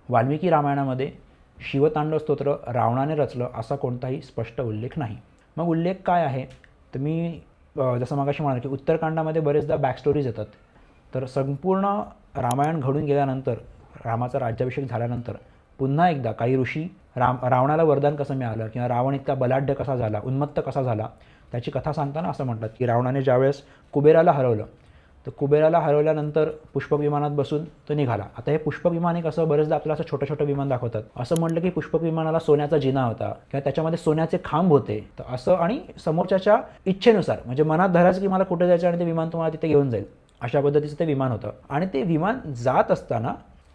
वाल्मिकी रामायणामध्ये शिवतांडव स्तोत्र रावणाने रचलं असा कोणताही स्पष्ट उल्लेख नाही. मग उल्लेख काय आहे तर मी जसं मगाशी म्हणालो की उत्तरकांडामध्ये बरेचदा बॅकस्टोरीज येतात. तर संपूर्ण रामायण घडून गेल्यानंतर, रामाचा राज्याभिषेक झाल्यानंतर पुन्हा एकदा काही ऋषी रावणाला वरदान कसं मिळालं किंवा रावण इतका बलाढ्य कसा झाला, उन्मत्त कसा झाला, त्याची कथा सांगताना असं म्हणतात की रावणाने ज्यावेळेस कुबेराला हरवलं तर कुबेराला हरवल्यानंतर पुष्पक विमानात बसून तो निघाला. आता हे पुष्पक विमान हे कसं बरेचदा आपल्याला असं छोटं विमान दाखवतात. असं म्हटलं की पुष्पक विमानाला सोन्याचा जिना होता किंवा त्याच्यामध्ये सोन्याचे खांब होते. तर असं आणि समोरच्याच्या इच्छेनुसार म्हणजे मनात धरायचं की मला कुठे जायचं आणि ते विमान तुम्हाला तिथे घेऊन जाईल, अशा पद्धतीचं ते विमान होतं. आणि ते विमान जात असताना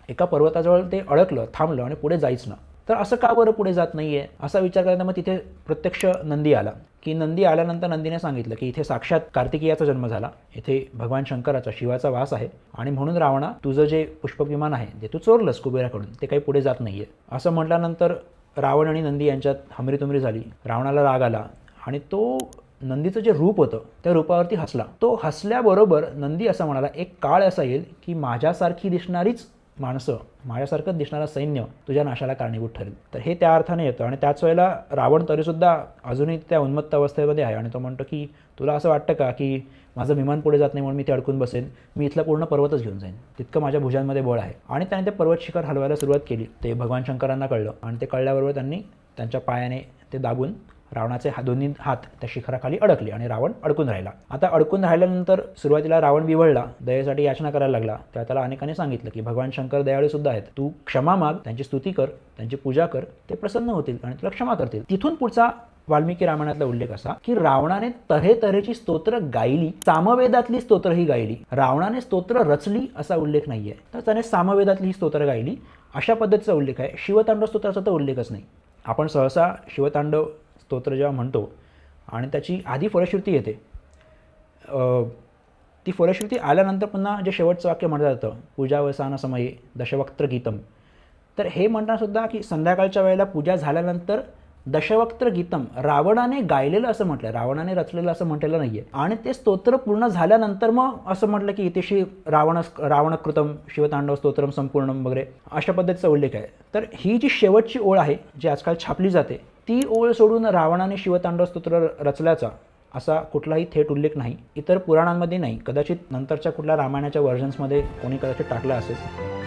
एका पर्वताजवळ ते अडकलं, थांबलं आणि पुढे जायच ना. तर असं का बरं पुढे जात नाही आहे असा विचार करताना मग तिथे प्रत्यक्ष नंदी आला की नंदी आल्यानंतर नंदीने सांगितलं की इथे साक्षात कार्तिकेयाचा जन्म झाला, इथे भगवान शंकराचा शिवाचा वास आहे आणि म्हणून रावणा तुझं जे पुष्पक विमान आहे ते तू चोरलंस कुबेराकडून, ते काही पुढे जात नाही आहे. असं म्हटल्यानंतर रावण आणि नंदी यांच्यात हमरीतुमरी झाली. रावणाला राग आला आणि तो नंदीचं जे रूप होतं त्या रूपावरती हसला. तो हसल्याबरोबर नंदी असं म्हणाला, एक काळ असा येईल की माझ्यासारखी दिसणारीच माणसं, माझ्यासारखंच दिसणारं सैन्य तुझ्या नाशाला कारणीभूत ठरेल. तर हे त्या अर्थाने येतं. आणि त्याच वेळेला रावण तरीसुद्धा अजूनही त्या उन्मत्त अवस्थेमध्ये आहे आणि तो म्हणतो की तुला असं वाटतं का की माझं विमान पुढे जात नाही म्हणून मी ते अडकून बसेन, मी इथला पूर्ण पर्वतच घेऊन जाईन, तितकं माझ्या भुजांमध्ये बळ आहे. आणि त्याने ते पर्वत शिखर हलवायला सुरुवात केली. ते भगवान शंकरांना कळलं आणि ते कळल्याबरोबर त्यांनी त्यांच्या पायाने ते दाबून रावणाचे दोन्ही हात त्या शिखराखाली अडकले आणि रावण अडकून राहिला. आता अडकून राहिल्यानंतर सुरुवातीला रावण विवळला, दयेसाठी याचना करायला लागला. तेव्हा त्याला अनेकांनी सांगितलं की भगवान शंकर दयाळू सुद्धा आहेत, तू क्षमा माग, त्यांची स्तुती कर, त्यांची पूजा कर, ते प्रसन्न होतील आणि तुला क्षमा करतील. तिथून पुढचा वाल्मिकी रामायणातला उल्लेख असा की रावणाने तऱ्हेतऱ्हेची स्तोत्र गायली, सामवेदातली स्तोत्र ही गायली. रावणाने स्तोत्र रचली असा उल्लेख नाहीये, तर त्याने सामवेदातली ही स्तोत्र गायली अशा पद्धतीचा उल्लेख आहे. शिवतांडव स्तोत्राचा तर उल्लेखच नाही. आपण सहसा शिवतांडव स्तोत्र जेव्हा म्हणतो आणि त्याची आधी फलश्रुती येते, ती फलश्रुती आल्यानंतर पुन्हा जे शेवटचं वाक्य म्हटलं जातं पूजावसान समये दशवक्त्र गीतम, तर हे म्हणतानासुद्धा की संध्याकाळच्या वेळेला पूजा झाल्यानंतर दशवक्त्र गीतम रावणाने गायलेलं असं म्हटलं, रावणाने रचलेलं असं म्हटलेलं नाही आहे. आणि ते स्तोत्र पूर्ण झाल्यानंतर मग असं म्हटलं की इतिशी रावणकृतम शिवतांडव स्तोत्रम संपूर्णम वगैरे अशा पद्धतीचा उल्लेख आहे. तर ही जी शेवटची ओळ आहे जी आजकाल छापली जाते, ती ओळ सोडून रावणाने शिवतांडव स्तोत्र रचल्याचा असा कुठलाही थेट उल्लेख नाही. इतर पुराणांमध्ये नाही, कदाचित नंतरच्या कुठल्या रामायणाच्या व्हर्जन्समध्ये कोणी कदाचित टाकला असेल.